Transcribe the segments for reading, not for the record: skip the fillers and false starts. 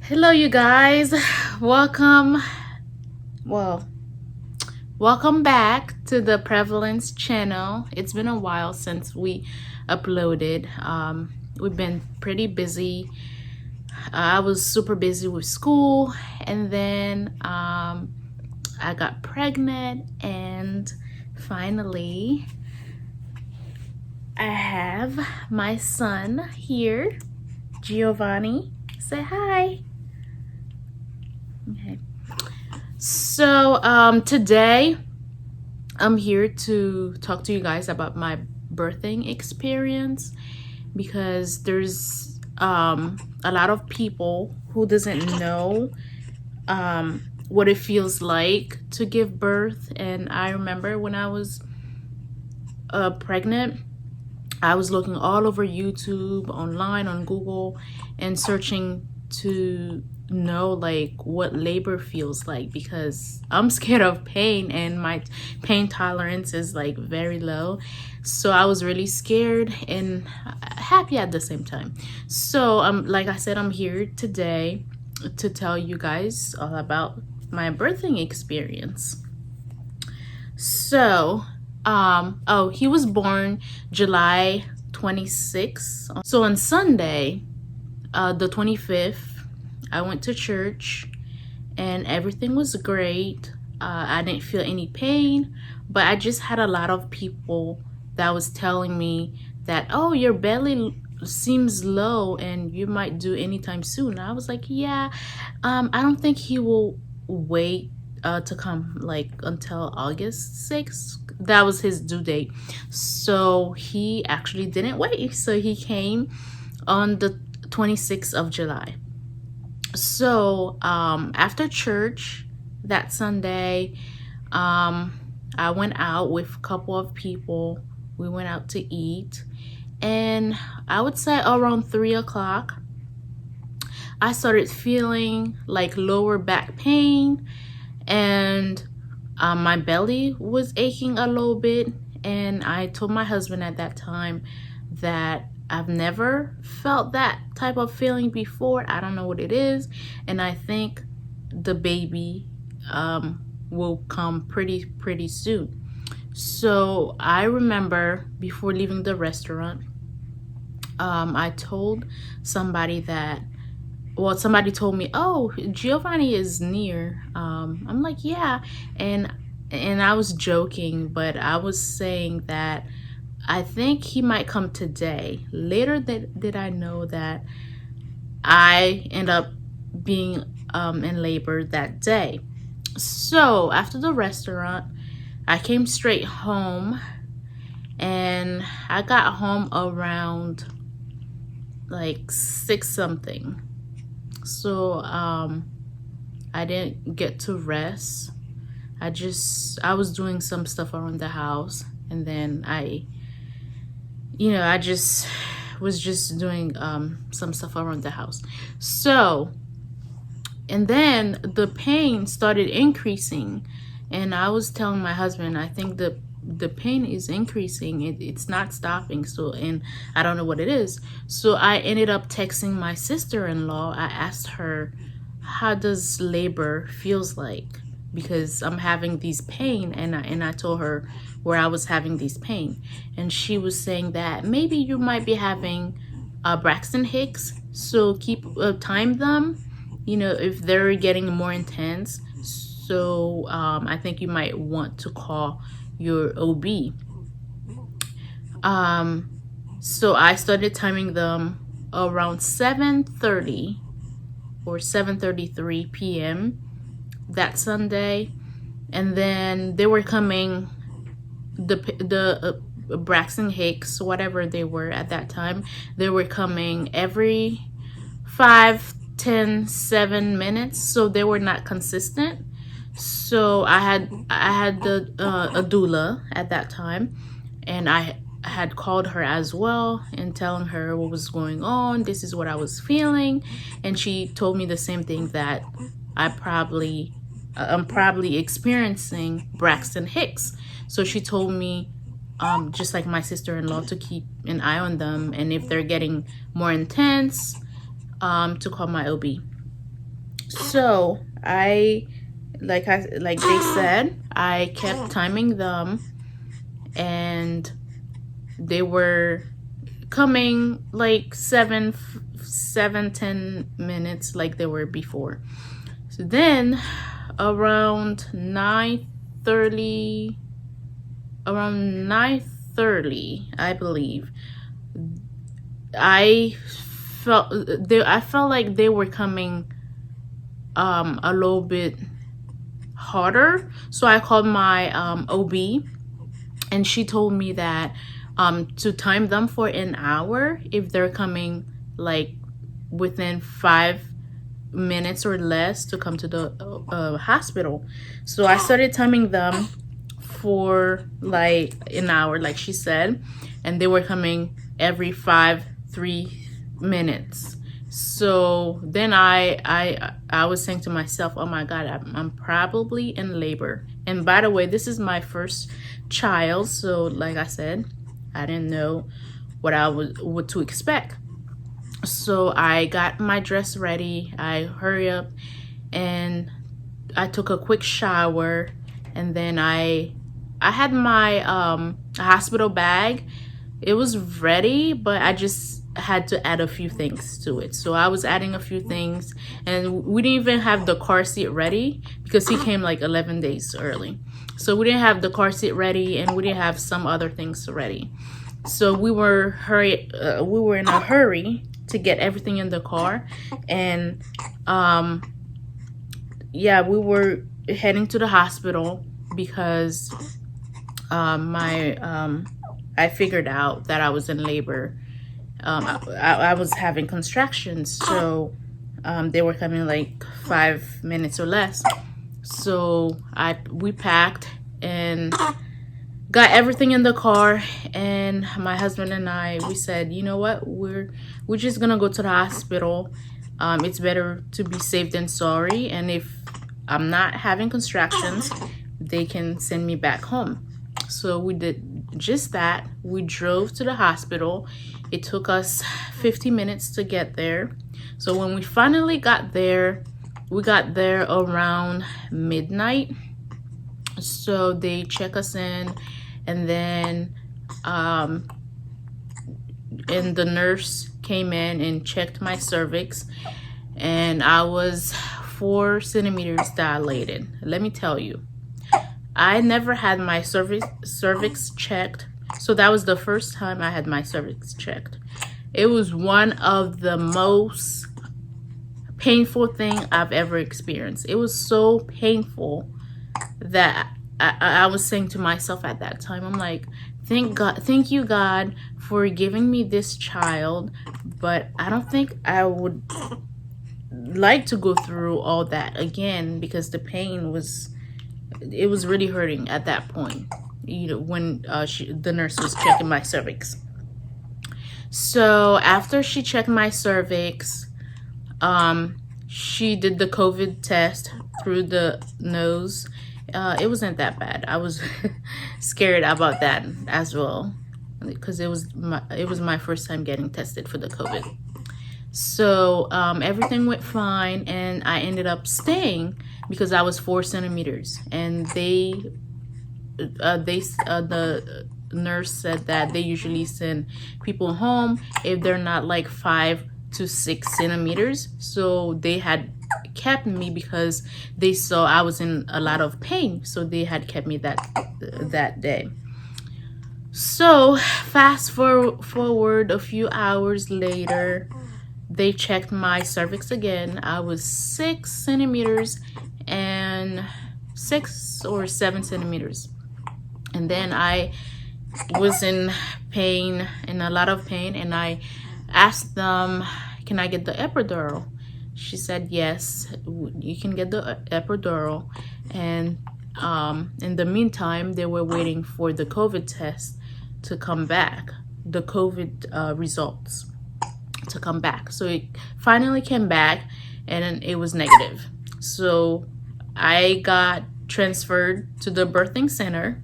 Hello, you guys. Welcome. Well, welcome back to the Prevalence channel. It's been a while since we uploaded. We've been pretty busy. I was super busy with school, and then I got pregnant, and finally, I have my son here, Giovanni. Say hi. Okay. So today I'm here to talk to you guys about my birthing experience because there's a lot of people who doesn't know what it feels like to give birth. And I remember when I was pregnant, I was looking all over YouTube, online, on Google, and searching to know like what labor feels like because I'm scared of pain and my pain tolerance is like very low. So I was really scared and happy at the same time. So like I said, I'm here today to tell you guys all about my birthing experience. So oh, he was born July 26th. So on Sunday, the 25th, I went to church and everything was great. I didn't feel any pain, but I just had a lot of people that was telling me that, oh, your belly seems low and you might do anytime soon. I was like, yeah, I don't think he will wait to come like until August 6th. That was his due date. So he actually didn't wait. So he came on the 26th of July. So after church that Sunday, I went out with a couple of people. We went out to eat. And I would say around 3 o'clock, I started feeling like lower back pain and my belly was aching a little bit. And I told my husband at that time that I've never felt that type of feeling before. I don't know what it is. And I think the baby will come pretty soon. So I remember before leaving the restaurant, I told somebody that, well, somebody told me, oh, Giovanni is near. I'm like, yeah. And I was joking, but I was saying that I think he might come today. Later did I know that I end up being in labor that day. So after the restaurant, I came straight home and I got home around like 6 something. So I didn't get to rest. I was doing some stuff around the house, and then I just was just doing some stuff around the house. So, and then the pain started increasing, and I was telling my husband, I think the pain is increasing. It's not stopping. So, and I don't know what it is. So I ended up texting my sister-in-law. I asked her, how does labor feels like? Because I'm having these pain, and I told her where I was having these pain, and she was saying that maybe you might be having Braxton Hicks. So keep time them, if they're getting more intense. So I think you might want to call your OB. So I started timing them around 7:30 or 7:33 p.m. that Sunday, and then they were coming, the Braxton Hicks, whatever they were at that time, they were coming every 5, 10, 7 minutes. So they were not consistent. So I had a doula at that time, and I had called her as well and telling her what was going on. This is what I was feeling, and she told me the same thing, that I'm probably experiencing Braxton Hicks. So she told me, just like my sister-in-law, to keep an eye on them, and if they're getting more intense, to call my OB. So like they said, I kept timing them, and they were coming like 10 minutes like they were before. So then around 9:30, I believe, I I felt like they were coming a little bit harder. So I called my OB, and she told me that to time them for an hour if they're coming like within 5 minutes or less to come to the hospital. So I started timing them for like an hour, like she said, and they were coming every 3 minutes. So then I was saying to myself, oh my God, I'm probably in labor. And by the way, this is my first child, so like I said, I didn't know what to expect. So I got my dress ready. I hurry up and I took a quick shower, and then I had my hospital bag. It was ready, but I just had to add a few things to it. So I was adding a few things, and we didn't even have the car seat ready because he came like 11 days early. So we didn't have the car seat ready, and we didn't have some other things ready. So we were in a hurry to get everything in the car, and yeah, we were heading to the hospital because I figured out that I was in labor. I was having contractions, so they were coming like 5 minutes or less. So we packed and got everything in the car, and my husband and we said, you know what, we're just gonna go to the hospital. It's better to be safe than sorry, and if I'm not having contractions, they can send me back home. So we did just that. We drove to the hospital. It took us 50 minutes to get there. So when we finally got there, we got there around midnight. So they check us in, and then and the nurse came in and checked my cervix, and I was 4 centimeters dilated. Let me tell you, I never had my cervix checked. So that was the first time I had my cervix checked. It was one of the most painful thing I've ever experienced. It was so painful that I was saying to myself at that time, I'm like, thank you God for giving me this child, but I don't think I would like to go through all that again, because the pain was really hurting at that point, when the nurse was checking my cervix. So after she checked my cervix, she did the COVID test through the nose. It wasn't that bad. I was scared about that as well, because it was my first time getting tested for the COVID. So everything went fine, and I ended up staying because I was 4 centimeters, and the nurse said that they usually send people home if they're not like 5 to 6 centimeters. So they had kept me because they saw I was in a lot of pain, so they had kept me that day. So fast forward a few hours later, they checked my cervix again. I was 6 centimeters and 6 or 7 centimeters. And then I was in a lot of pain, and I asked them, can I get the epidural? She said, yes, you can get the epidural. And in the meantime, they were waiting for the COVID test to come back, the COVID results to come back. So it finally came back, and it was negative. So I got transferred to the birthing center,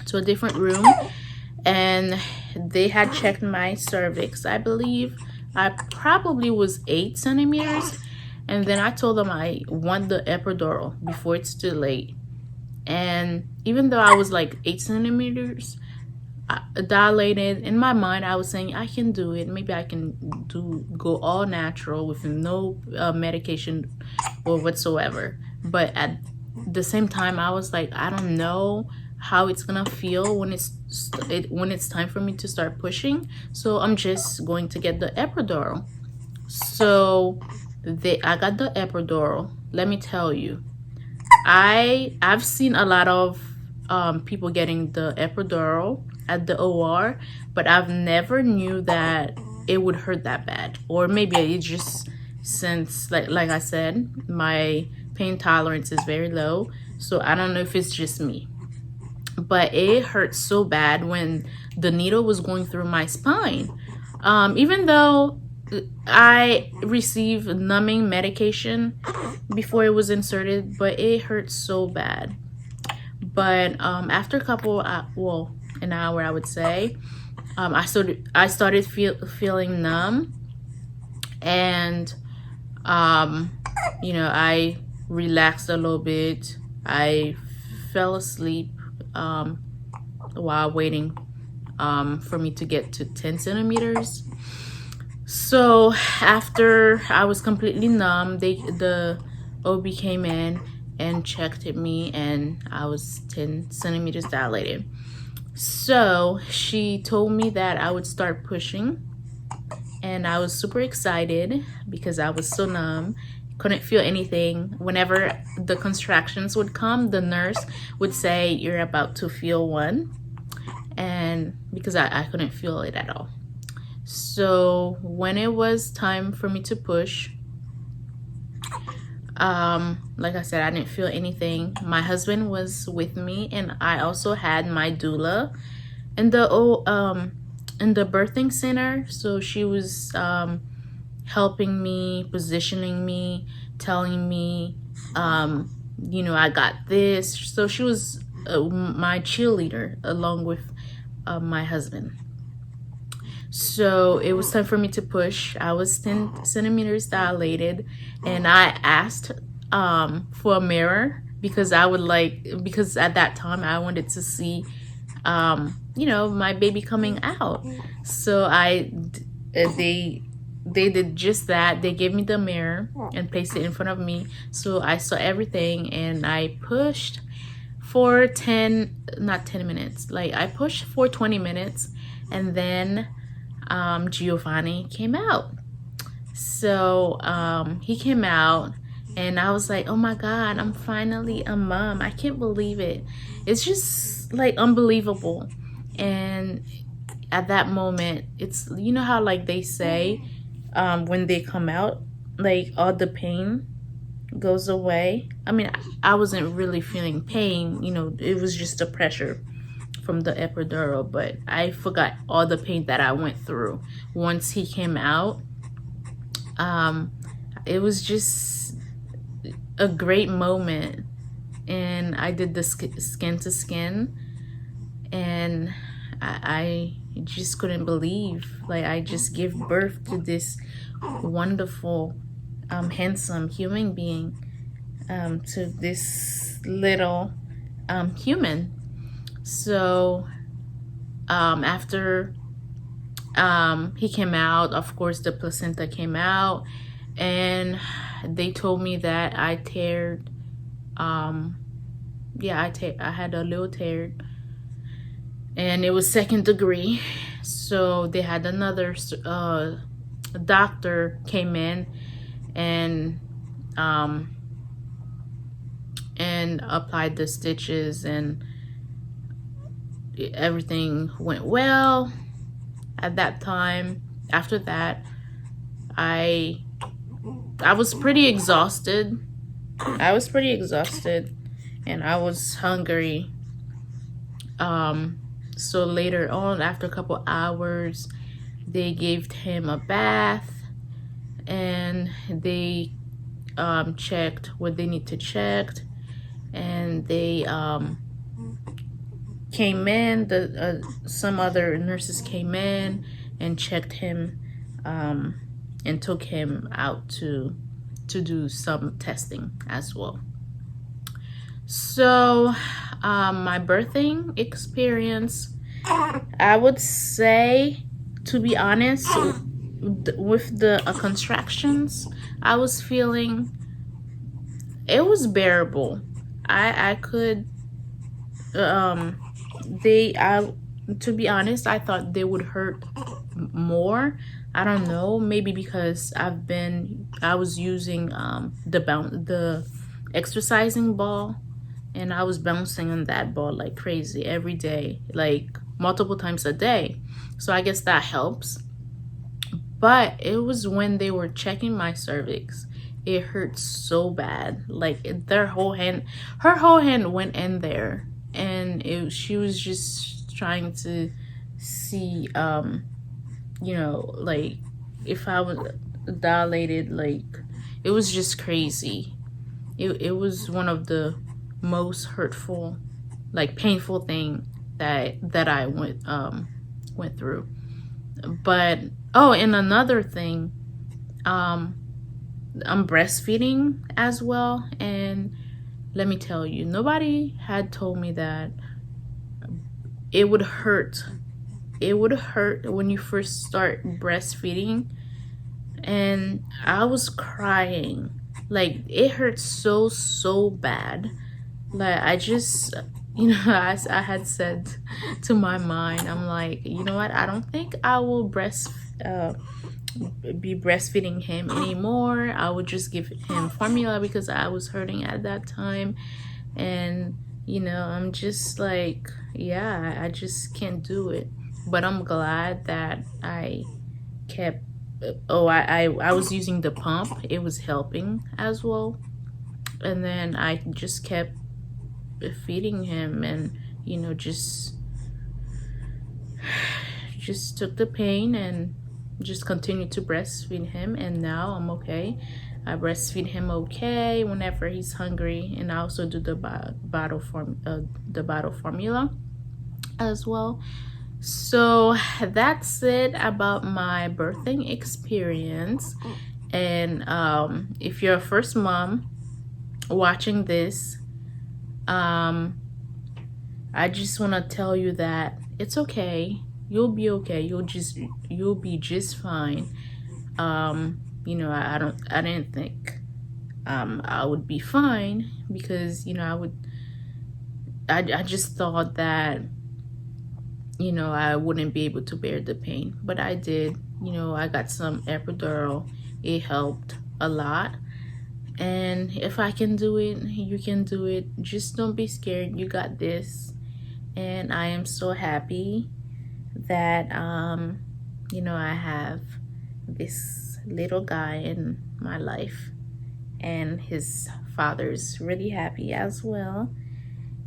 to a different room, and they had checked my cervix. I believe I probably was 8 centimeters, And then I told them I want the epidural before it's too late. And even though I was like 8 centimeters dilated, in my mind I was saying I can do it. Maybe I can go all natural with no medication or whatsoever. But at the same time, I was like, I don't know how it's gonna feel when it's time for me to start pushing. So I'm just going to get the epidural. So I got the epidural. Let me tell you, I've seen a lot of people getting the epidural at the OR, but I've never knew that it would hurt that bad. Or maybe it just, since like I said, my pain tolerance is very low, so I don't know if it's just me. But it hurt so bad when the needle was going through my spine. Even though I received numbing medication before it was inserted, but it hurt so bad. But after a couple, an hour, I would say, I started feeling numb, and I relaxed a little bit. I fell asleep while waiting for me to get to 10 centimeters. So after I was completely numb, the OB came in and checked me, and I was 10 centimeters dilated. So she told me that I would start pushing, and I was super excited because I was so numb, couldn't feel anything. Whenever the contractions would come, the nurse would say, "You're about to feel one," and because I couldn't feel it at all. So when it was time for me to push, like I said, I didn't feel anything. My husband was with me, and I also had my doula in the birthing center. So she was helping me, positioning me, telling me, I got this. So she was my cheerleader along with my husband. So it was time for me to push. I was 10 centimeters dilated, and I asked for a mirror because because at that time I wanted to see, my baby coming out. So they did just that. They gave me the mirror and placed it in front of me. So I saw everything, and I pushed for not 10 minutes. Like, I pushed for 20 minutes, and then Giovanni came out. So he came out, and I was like, oh my God, I'm finally a mom. I can't believe it. It's just like unbelievable. And at that moment, it's, how like they say when they come out, like all the pain goes away. I mean, I wasn't really feeling pain, it was just the pressure from the epidural, but I forgot all the pain that I went through once he came out. It was just a great moment, and I did the skin to skin, and I just couldn't believe, like, I just gave birth to this wonderful, handsome human being, to this little human. So after he came out, of course the placenta came out, and they told me that I teared, I had a little tear, and it was 2nd degree. So they had another doctor came in and applied the stitches, and everything went well at that time. After that, I was pretty exhausted. And I was hungry. So later on, after a couple hours, they gave him a bath, and they checked what they need to check, and they came in. Some other nurses came in and checked him, and took him out to to do some testing as well. So my birthing experience, I would say, to be honest, with the contractions I was feeling, it was bearable. I could I to be honest, I thought they would hurt more. I don't know, maybe because I was using the exercising ball, and I was bouncing on that ball like crazy every day, like multiple times a day. So I guess that helps. But it was when they were checking my cervix. It hurt so bad. Like her whole hand went in there, and she was just trying to see, like if I was dilated. Like it was just crazy. It was one of the most hurtful, like painful thing that I went through. But oh, and another thing, I'm breastfeeding as well, and let me tell you, nobody had told me that it would hurt. It would hurt when you first start breastfeeding, and I was crying. Like it hurt so bad. Like I just, I had said to my mind, I'm like, you know what? I don't think I will be breastfeeding him anymore. I would just give him formula because I was hurting at that time. And I'm just like, yeah, I just can't do it. But I'm glad that I kept I was using the pump. It was helping as well. And then I just kept feeding him, and just took the pain and just continued to breastfeed him. And now I'm okay. I breastfeed him okay whenever he's hungry, and I also do the bottle formula as well. So that's it about my birthing experience. And if you're a first mom watching this, I just want to tell you that it's okay. You'll be okay. You'll be just fine. I didn't think I would be fine, because I just thought that I wouldn't be able to bear the pain, but I did. I got some epidural. It helped a lot. And if I can do it, you can do it. Just don't be scared. You got this. And I am so happy that I have this little guy in my life, and his father's really happy as well.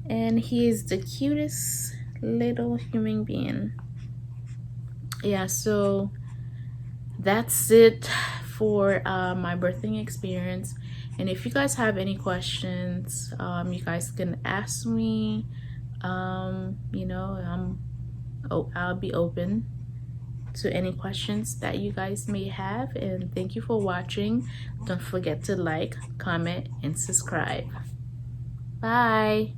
And he is the cutest little human being. Yeah, so that's it for my birthing experience. And if you guys have any questions, you guys can ask me. I'll be open to any questions that you guys may have. And thank you for watching. Don't forget to like, comment, and subscribe. Bye.